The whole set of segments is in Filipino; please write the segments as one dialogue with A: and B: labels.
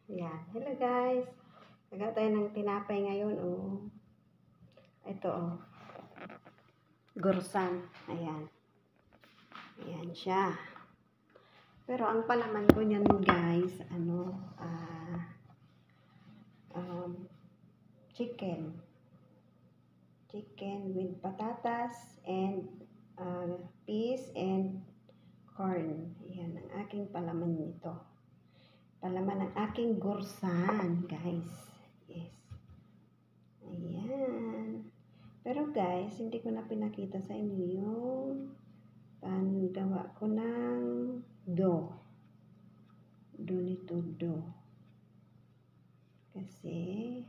A: Yan. Hello guys. Nagawa tayo ng tinapay ngayon. Oh. Ito oh. Gursan. Ayan. Ayan siya. Pero ang palaman ko niyan guys, chicken. Chicken with patatas and peas and corn. Ayan ang aking palaman nito. Palaman ng aking gursan, guys. Yes. Ayan. Pero guys, hindi ko na pinakita sa inyo yung panggawa ko ng dough. Dough nito, dough. Kasi,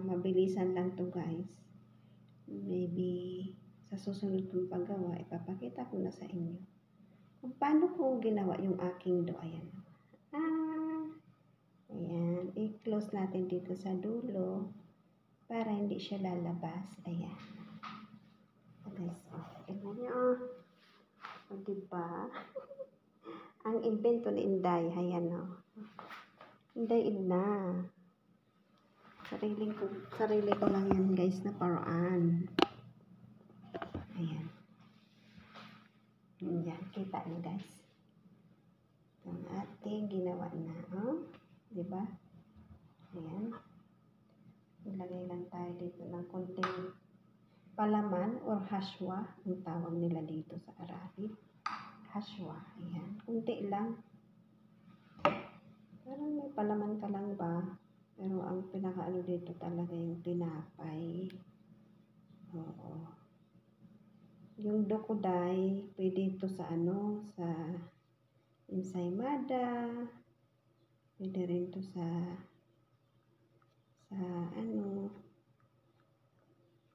A: mabilisan lang to guys. Maybe, sa susunod kong paggawa, ipapakita ko na sa inyo kung paano ko ginawa yung aking dough. Ayan. Ayan, i-close natin dito sa dulo para hindi siya lalabas. Ayan. Guys, tingnan nyo. O, diba? Ang invento ni Inday. Ayan, o. Inday, ina. Sarili ko lang yan, guys, na paraan. Ayan. Ayan, kita nyo, guys. Ang ating ginawa na, oh. Diba? Ayan. Ilagay lang tayo dito ng konting palaman or hashwa. Ang tawag nila dito sa Arabic. Hashwa. Ayan. Kunti lang. Parang may palaman ka lang ba? Pero ang pinakaano dito talaga yung tinapay. Oo. Yung dokuday, pwede ito sa sa ensaymada. Pwede rin ito sa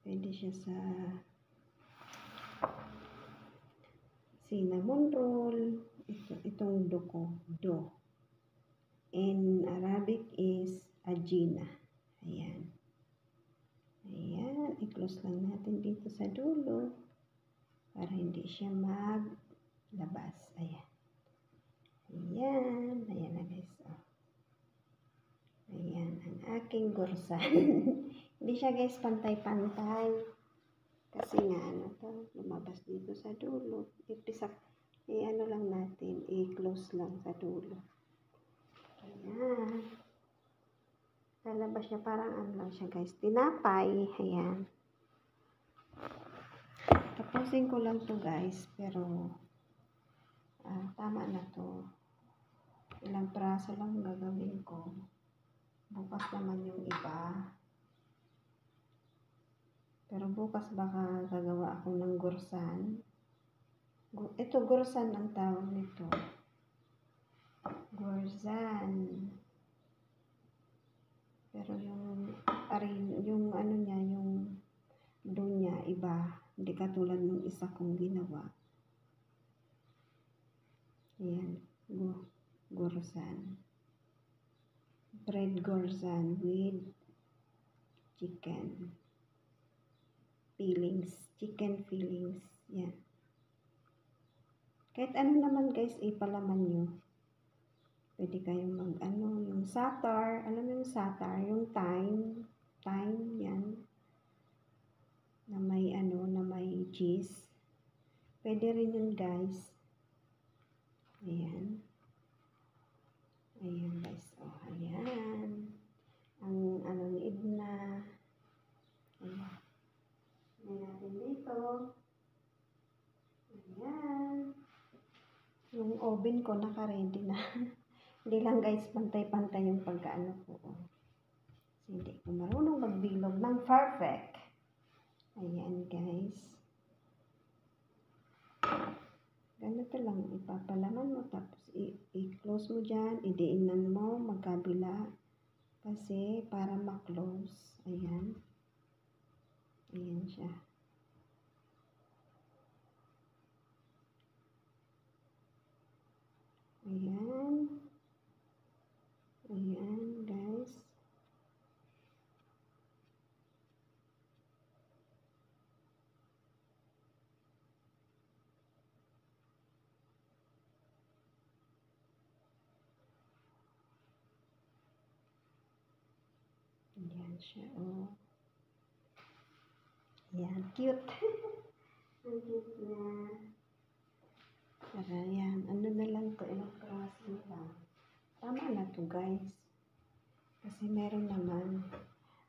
A: pwede siya sa cinnamon roll. Itong dough. In Arabic is ajina. Ayan. Ayan. I-close lang natin dito sa dulo para hindi siya maglabas. Ayan. Ayan. Ayan na guys. Oh. Ayan. Ang aking gursan. Hindi siya guys pantay-pantay. Kasi nga lumabas dito sa dulo. Lang natin. I-close lang sa dulo. Ayan. Lalabas siya parang lang siya guys. Tinapay. Ayan. Tapusin ko lang to guys. Pero tama na to. Ilang praso lang gagawin ko. Bukas naman yung iba. Pero bukas baka gagawa ako ng gursan. Ito gursan ang tawag nito. Gursan. Pero yung niya, yung dough niya, iba. Hindi katulad ng isa kong ginawa. Ayan. Gursan. Bread gursan with chicken. Chicken fillings. Yan. Kahit ano naman guys, ipalaman nyo. Pwede kayong yung satar. Alam mo yung satar? Yung thyme, yan. Na may cheese. Pwede rin yun guys. Ayan. Ayan guys. Oh, ayan. Ang ni Edna. Ayan. Ayan natin dito. Ayan. Yung oven ko naka-ready na. Hindi lang guys, pantay-pantay yung pagkaano ko. Hindi ko marunong magbilog ng perfect. Ayan guys. Ganito lang, ipapalaman mo tapos i-close mo dyan, idiinan mo magkabila kasi para ma-close. Ayan. Ayan siya. Ayan. Ayan guys. Yan siya, oh. Yan, cute. Ang cute niya. Para yan, ano na lang to, ilang klase lang. Tama na to, guys. Kasi meron naman.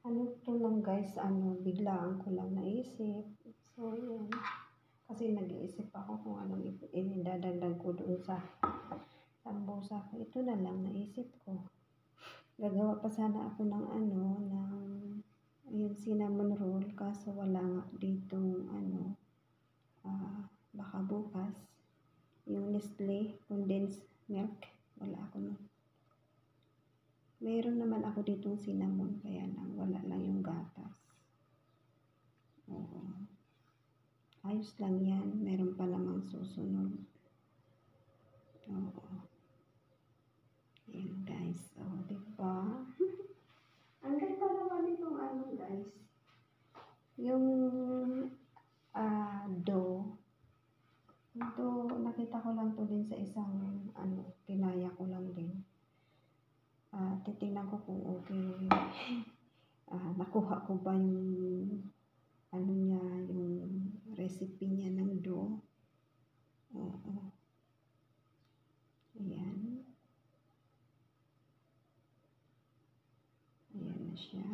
A: Ano to lang, guys, biglaan ko lang naisip. So, yan. Kasi nag-iisip ako kung anong idadagdag ko doon sa tambusa ko. Ito na lang naisip ko. Gagawa pa sana ako ng yung cinnamon roll. Kaso wala nga ditong baka bukas. Yung Nestle condensed milk. Wala ako nun. Meron naman ako ditong cinnamon. Kaya lang, wala lang yung gatas. Oo. Ayos lang yan. Meron pa namang susunod. Oo. Ayan, guys. O, diba? Ang ganda naman itong guys. Yung dough. Ito, nakita ko lang to din sa isang kinaya ko lang din. Titingnan ko kung okay. Nakuha ko ba yung yung recipe niya ng dough. Oo. Ayan. Ayan na siya.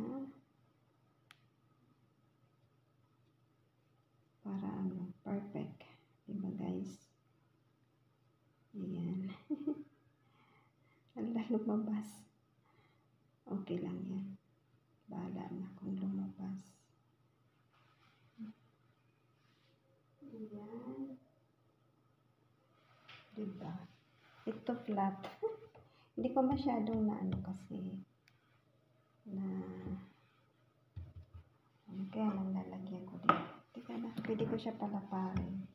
A: Para perfect. Diba, guys? Ayan. Ala, lumabas. Okay lang yan. Bahala na kung lumabas. Ayan. Diba? Ito flat. Hindi ko masyadong kasi kaya lang lalagyan ko din. Tika na, pwede ko siya palaparin.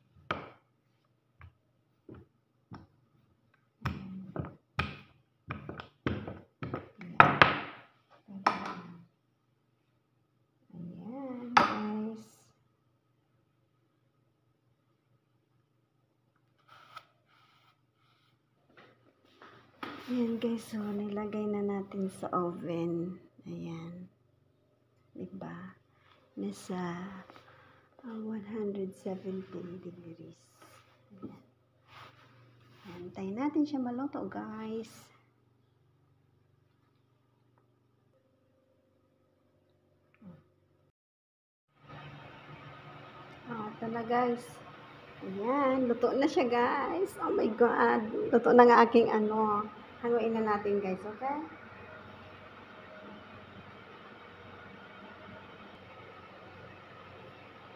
A: Ayan, guys. Ayan, guys. So, nilagay na natin sa oven. Ayan. Diba? Nasa 170 degrees. Ayan. Antayin natin siya maluto, guys. Ito na, guys. Ayan, luto na siya, guys. Oh my God. Luto na nga aking hanguin na natin, guys. Okay?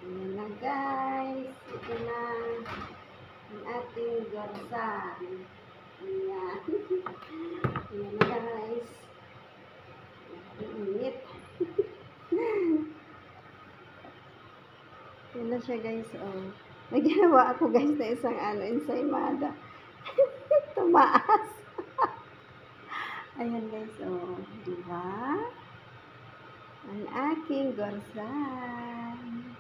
A: Ayan na, guys. Ito na ang ating garsan. Ayan. Ayan na, guys. Init. Ayan na siya, guys. Oh. May ginawa ako, guys, na isang ensaymada. Tumaas. Ayan, guys. Oh. Diba? Ang aking garsan.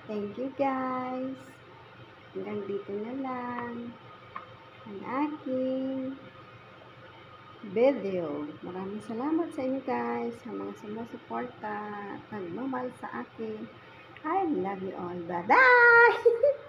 A: Thank you, guys. Hanggang dito na lang ang aking video. Maraming salamat sa inyo, guys, sa mga sumusuporta at nagmamahal sa akin. I love you all. Bye-bye!